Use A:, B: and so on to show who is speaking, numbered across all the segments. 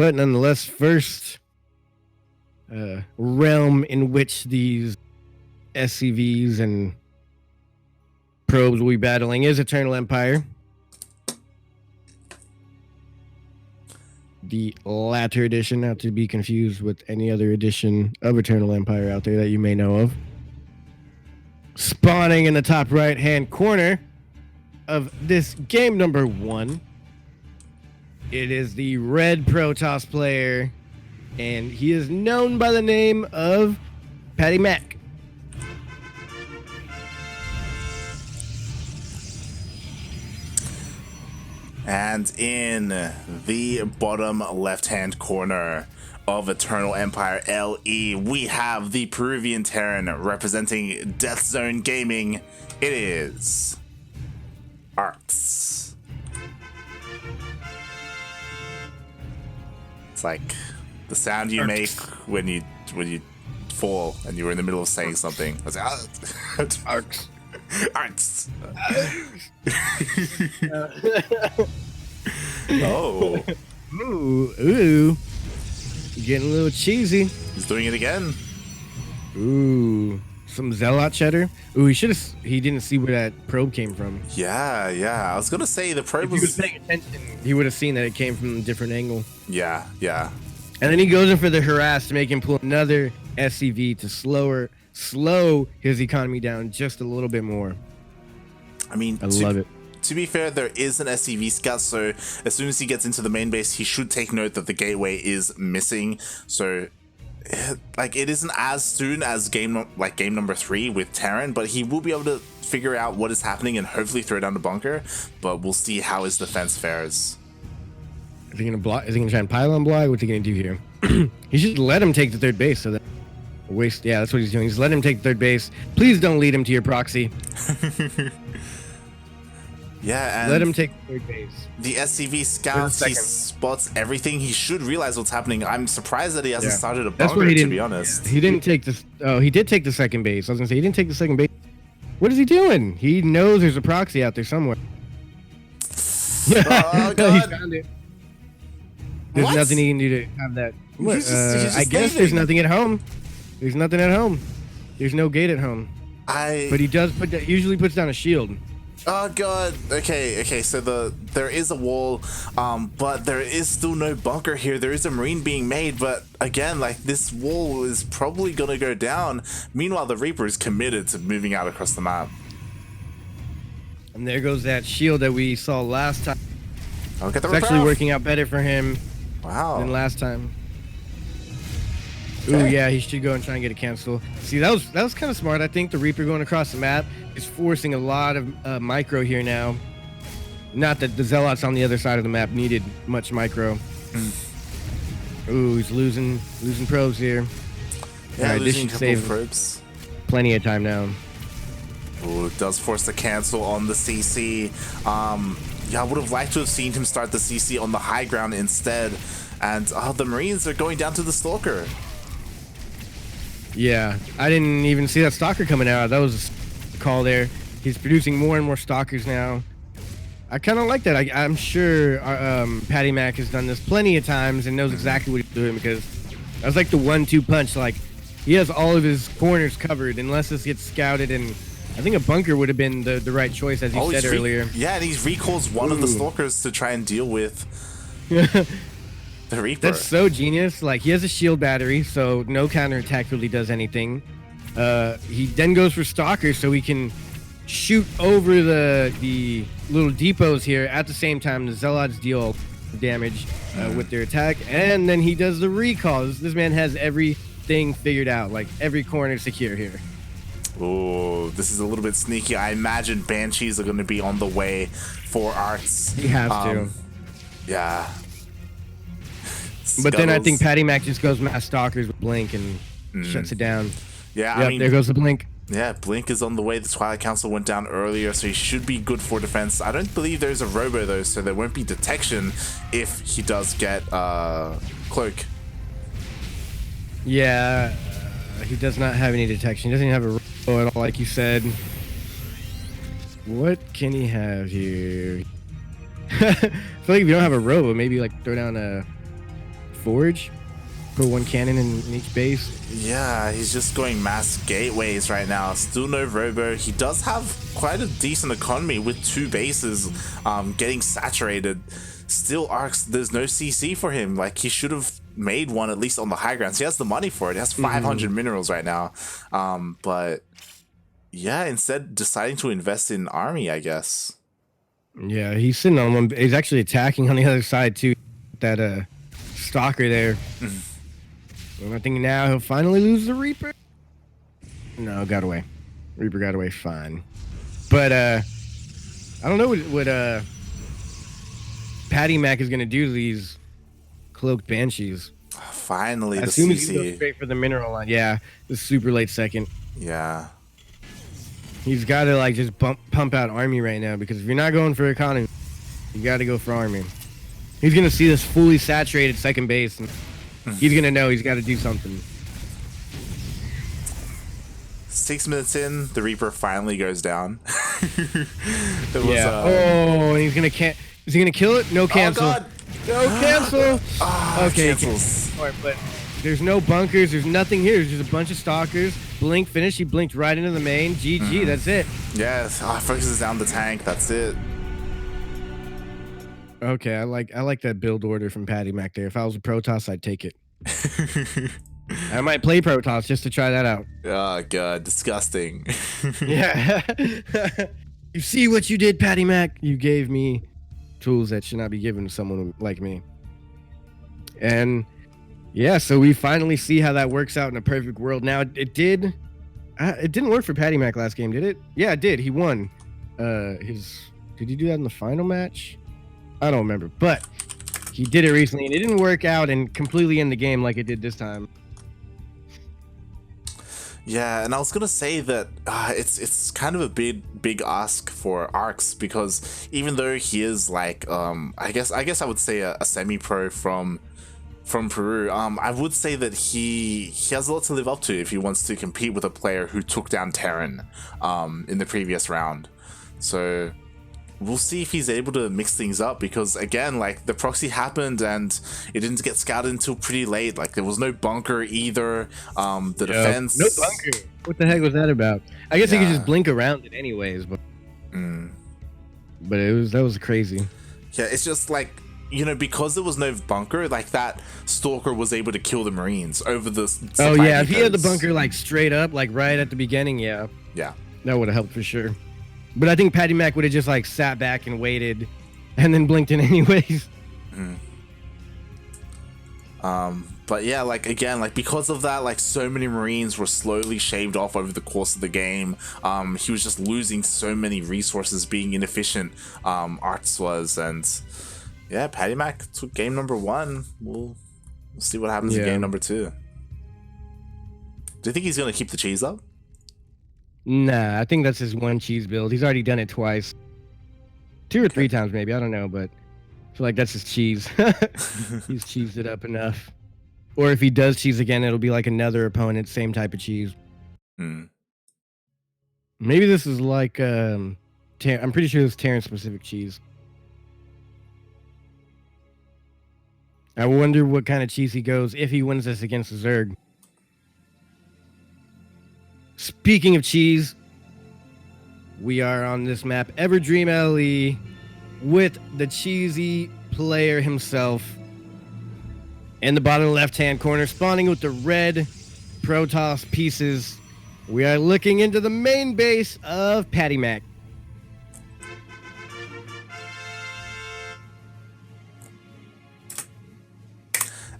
A: But nonetheless, first realm in which these SCVs and probes will be battling is Eternal Empire. The latter edition, not to be confused with any other edition of Eternal Empire out there that you may know of. Spawning in the top right-hand corner of this game number 1. It is the red Protoss player, and he is known by the name of PattyMac.
B: And in the bottom left-hand corner of Eternal Empire LE, we have the Peruvian Terran representing Death Zone Gaming. It is Arts. It's like the sound you make when you fall and you were in the middle of saying something. It's like,
A: Arts.
B: Arts. Oh.
A: Ooh. Getting a little cheesy.
B: He's doing it again.
A: Ooh. Some Zealot cheddar. Ooh, he didn't see where that probe came from.
B: Yeah. I was gonna say the probe
A: If he was paying attention, he would have seen that it came from a different angle.
B: Yeah.
A: And then he goes in for the harass to make him pull another SCV to slow his economy down just a little bit more.
B: I mean,
A: I love it.
B: To be fair, there is an SCV scout, so as soon as he gets into the main base, he should take note that the gateway is missing. So, like, it isn't as soon as game number 3 with Terran, but he will be able to figure out what is happening and hopefully throw down the bunker. But we'll see how his defense fares.
A: Is he gonna block? Is he gonna try and pylon block? What's he gonna do here? He should let him take the third base. So that waste. Yeah, that's what he's doing. Just let him take the third base. Please don't lead him to your proxy.
B: Yeah, and
A: let him take the third base.
B: The SCV scouts, he spots everything. He should realize what's happening. I'm surprised that he hasn't started a bunker, to be honest.
A: He didn't take this. Oh, he did take the second base. I was gonna say he didn't take the second base. What is he doing? He knows there's a proxy out there somewhere.
B: Oh, God.
A: He found it. There's nothing he can do to have that.
B: He's just
A: I guess there's nothing at home. There's nothing at home. There's no gate at home. But he does usually puts down a shield.
B: Oh God. Okay. So there is a wall, but there is still no bunker here. There is a marine being made, but again, like, this wall is probably gonna go down. Meanwhile, the Reaper is committed to moving out across the map.
A: And there goes that shield that we saw last time.
B: I'll get the
A: It's actually working out better for him.
B: Wow.
A: Than last time. Ooh, yeah, he should go and try and get a cancel. See, that was kind of smart. I think the Reaper going across the map is forcing a lot of micro here now. Not that the Zealots on the other side of the map needed much micro. Ooh, he's losing probes here.
B: Yeah,
A: right,
B: losing a couple of probes.
A: Plenty of time now.
B: Ooh, it does force the cancel on the CC. Yeah, I would have liked to have seen him start the CC on the high ground instead. And the Marines are going down to the Stalker.
A: Yeah, I didn't even see that Stalker coming out. That was a call there. He's producing more and more Stalkers now. I kind of like that. I'm sure PattyMac has done this plenty of times and knows exactly what he's doing, because that was like the 1-2 punch. Like, he has all of his corners covered unless this gets scouted, and I think a bunker would have been the right choice, as you said earlier.
B: Yeah, and he recalls one of the Stalkers to try and deal with the Reaper.
A: That's so genius. Like, he has a shield battery, so no counterattack really does anything. He then goes for Stalkers so he can shoot over the little depots here. At the same time, the Zealots deal damage with their attack, and then he does the recalls. This man has everything figured out, like every corner secure here.
B: Oh, this is a little bit sneaky. I imagine Banshees are going to be on the way for Arts.
A: He has to.
B: Yeah.
A: But then I think PattyMac just goes mass Stalkers with Blink and shuts it down.
B: Yeah,
A: yep,
B: I mean,
A: there goes the Blink.
B: Yeah, Blink is on the way. The Twilight Council went down earlier, so he should be good for defense. I don't believe there's a Robo, though, so there won't be detection if he does get Cloak.
A: Yeah, he does not have any detection. He doesn't even have a Robo at all, like you said. What can he have here? I feel like if you don't have a Robo, maybe like throw down a forge. Put one cannon in each base.
B: Yeah, he's just going mass gateways right now. Still no robo. He does have quite a decent economy with 2 bases getting saturated. Still, Arcs, there's no CC for him. Like, he should have made one at least on the high grounds. He has the money for it. He has 500 minerals right now. But yeah, instead deciding to invest in army, I guess.
A: Yeah, he's sitting on one. He's actually attacking on the other side too. That stalker there. And I think now he'll finally lose the Reaper. No, got away. Reaper got away fine. But I don't know what PattyMac is gonna do to these cloaked banshees.
B: Finally,
A: as soon as he goes straight for the mineral line. Yeah, the super late second.
B: Yeah.
A: He's got to like just pump out army right now, because if you're not going for economy, you got to go for army. He's gonna see this fully saturated second base, and he's gonna know he's got to do something.
B: 6 minutes in, the Reaper finally goes down.
A: Yeah. Oh, and he's gonna is he gonna kill it? No cancel.
B: Oh God.
A: No cancel. Okay.
B: Cancels.
A: But there's no bunkers. There's nothing here. There's just a bunch of stalkers. Blink finish. He blinked right into the main. GG. That's it.
B: Yes. Focuses down the tank. That's it.
A: Okay. I like that build order from PattyMac there. If I was a Protoss, I'd take it. I might play Protoss just to try that out.
B: Oh God, disgusting.
A: Yeah. You see what you did, PattyMac? You gave me tools that should not be given to someone like me. And yeah, so we finally see how that works out in a perfect world. Now it didn't work for PattyMac last game, did it? Yeah, it did. He won. Did he do that in the final match? I don't remember, but he did it recently, and it didn't work out and completely end the game like it did this time.
B: Yeah, and I was gonna say that it's kind of a big ask for Arcs, because even though he is like I guess I would say a semi-pro from Peru, I would say that he has a lot to live up to if he wants to compete with a player who took down Terran in the previous round. So we'll see if he's able to mix things up, because again, like, the proxy happened and it didn't get scouted until pretty late. Like, there was no bunker either. The defense,
A: no bunker. What the heck was that about? I guess he could just blink around it anyways, but that was crazy.
B: Yeah, it's just like, you know, because there was no bunker, like, that stalker was able to kill the Marines over the
A: oh yeah, if he had the bunker like straight up, like right at the beginning, yeah
B: that
A: would have helped for sure. But I think PattyMac would have just like sat back and waited and then blinked in anyways.
B: But yeah, like, again, like, because of that, like, so many Marines were slowly shaved off over the course of the game. He was just losing so many resources, being inefficient. Arts was, and yeah, PattyMac took game number 1. We'll see what happens in game number 2. Do you think he's gonna keep the cheese up?
A: Nah, I think that's his one cheese build. He's already done it twice. 2 or 3 times maybe, I don't know, but I feel like that's his cheese. He's cheesed it up enough. Or if he does cheese again, it'll be like another opponent, same type of cheese. Maybe this is like, I'm pretty sure it's Terran specific cheese. I wonder what kind of cheese he goes if he wins this against the Zerg. Speaking of cheese, we are on this map, Everdream LE, with the cheesy player himself in the bottom left-hand corner, spawning with the red Protoss pieces. We are looking into the main base of PattyMac.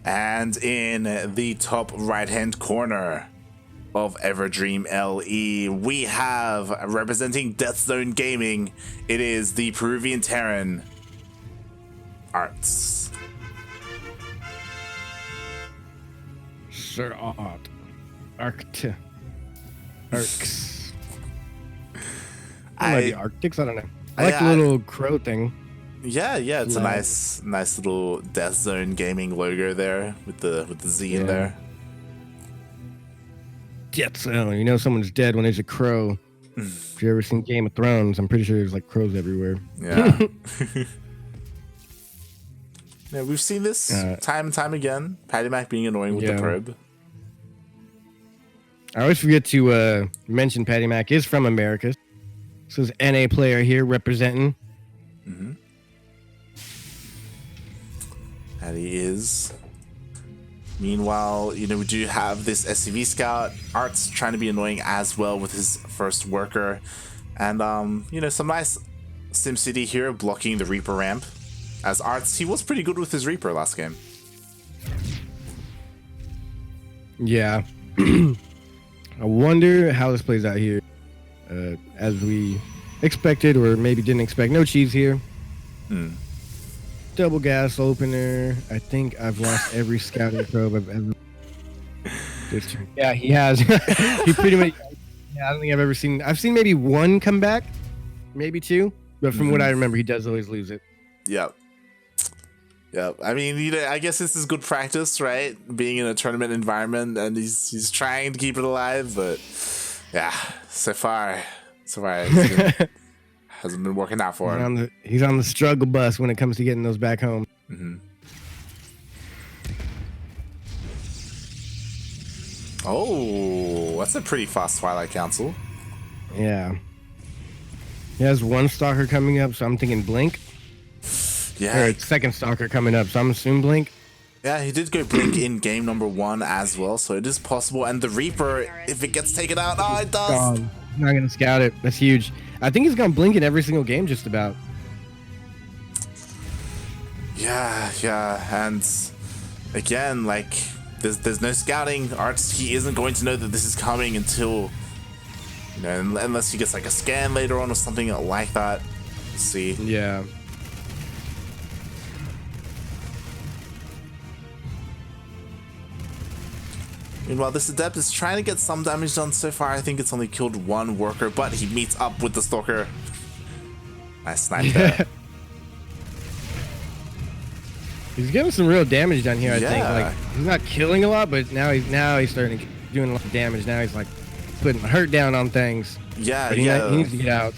B: And in the top right-hand corner of Everdream LE, we have, representing Death Zone Gaming, it is the Peruvian Terran, Arts.
A: Sir Art. Arcts. Might be Arctics, I don't know. I like the little crow thing.
B: Yeah, it's a nice little Death Zone Gaming logo there with the Z in there.
A: Death Zone. You know someone's dead when there's a crow. If you ever seen Game of Thrones, I'm pretty sure there's like crows everywhere.
B: Yeah. Yeah, we've seen this time and time again. PattyMac being annoying with the probe.
A: I always forget to mention PattyMac is from America. This is NA player here representing.
B: Mm-hmm. Patty is. Meanwhile, you know, we do have this SCV scout. Art's trying to be annoying as well with his first worker. And, you know, some nice SimCity here blocking the Reaper ramp. As Arts, he was pretty good with his Reaper last game.
A: Yeah. I wonder how this plays out here. As we expected, or maybe didn't expect. No cheese here. Double gas opener. I think I've lost every scouting probe I've ever. Yeah, he has. He pretty much. Yeah, I don't think I've ever seen. I've seen maybe one come back, maybe two. But from what I remember, he does always lose it.
B: Yep. Yep. I mean, you know, I guess this is good practice, right? Being in a tournament environment, and he's trying to keep it alive, but yeah, so far hasn't been working out for him.
A: He's on the struggle bus when it comes to getting those back home.
B: Oh, that's a pretty fast Twilight Council.
A: Yeah. He has one stalker coming up, so I'm thinking Blink.
B: Yeah.
A: Or second stalker coming up, so I'm assuming Blink.
B: Yeah, he did go Blink in game number 1 as well, so it is possible. And the Reaper, if it gets taken out, oh, it does.
A: He's not going to scout it. That's huge. I think he's going to Blink in every single game just about.
B: Yeah. And again, like, there's no scouting. Arts, he isn't going to know that this is coming until, you know, unless he gets like a scan later on or something like that. Let's see.
A: Yeah.
B: Meanwhile, this Adept is trying to get some damage done. So far, I think it's only killed one worker, but he meets up with the Stalker. Nice snipe there.
A: He's getting some real damage done here, I think. Like, he's not killing a lot, but now he's starting to doing a lot of damage. Now he's like putting hurt down on things.
B: Yeah,
A: he needs to get out.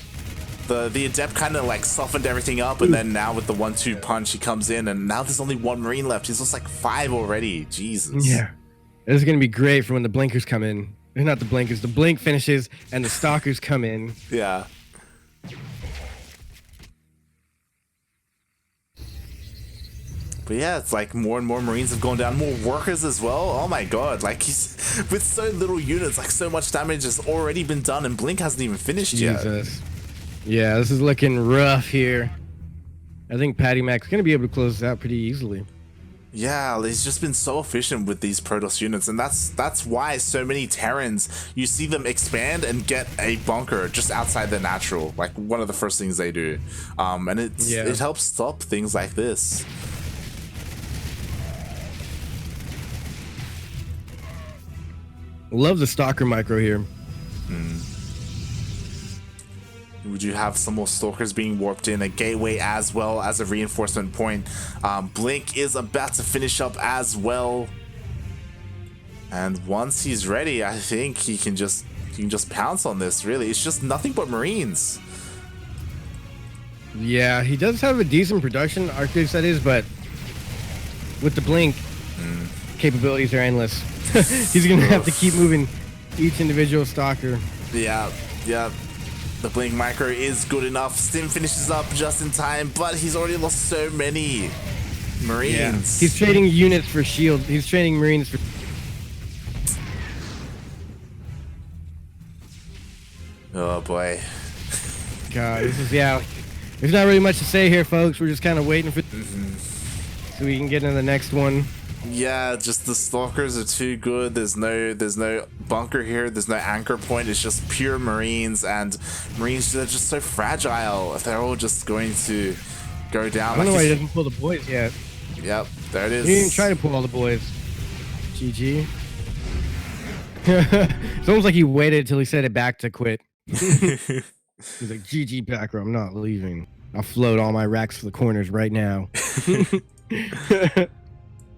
B: The Adept kind of like softened everything up, and then now with the 1-2 punch, he comes in, and now there's only one Marine left. He's just like 5 already. Jesus.
A: Yeah. This is going to be great for when the blinkers come in. They're not the blinkers. The blink finishes and the stalkers come in.
B: Yeah. But yeah, it's like more and more Marines have gone down. More workers as well. Oh my god. Like, he's with so little units, like so much damage has already been done, and Blink hasn't even finished yet.
A: Yeah, this is looking rough here. I think PattyMac's going to be able to close this out pretty easily.
B: Yeah, he's just been so efficient with these Protoss units, and that's why so many Terrans, you see them expand and get a bunker just outside their natural, like one of the first things they do. And it helps stop things like this.
A: Love the Stalker micro here.
B: Would you have some more Stalkers being warped in, a gateway as well as a reinforcement point? Blink is about to finish up as well, and once he's ready, I think he can just pounce on this. Really, it's just nothing but Marines.
A: Yeah, he does have a decent production, Artcs that is, but with the Blink, capabilities are endless. He's gonna have to keep moving each individual Stalker.
B: Yeah. The Blink micro is good enough. Stim finishes up just in time, but he's already lost so many Marines.
A: Yeah. He's trading units for shield. He's trading Marines for...
B: Oh boy.
A: God, this is, there's not really much to say here, folks. We're just kind of waiting for so we can get into the next one.
B: Yeah, just the Stalkers are too good. There's no bunker here. There's no anchor point. It's just pure Marines, and Marines are just so fragile. They're all just going to go down.
A: I don't know why he doesn't pull the boys yet.
B: Yep, there it is.
A: He didn't try to pull all the boys. GG. It's almost like he waited until he said it back to quit. He's like, GG back row, I'm not leaving. I'll float all my racks to the corners right now.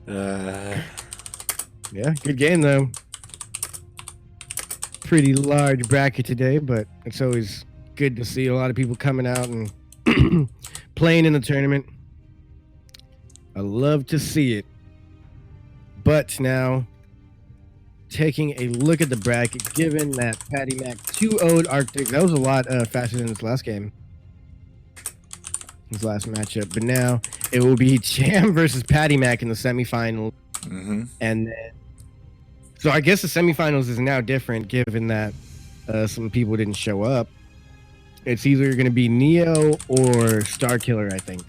A: Yeah, good game though. Pretty large bracket today, but it's always good to see a lot of people coming out and playing in the tournament. I love to see it. But now, taking a look at the bracket, given that PattyMac 2-0'd Arctic, that was a lot faster than his last game. His last matchup. But now, it will be Jam versus PattyMac in the semifinals.
B: Mm-hmm.
A: And then, so I guess the semifinals is now different, given that some people didn't show up. It's either going to be Neo or Starkiller, I think.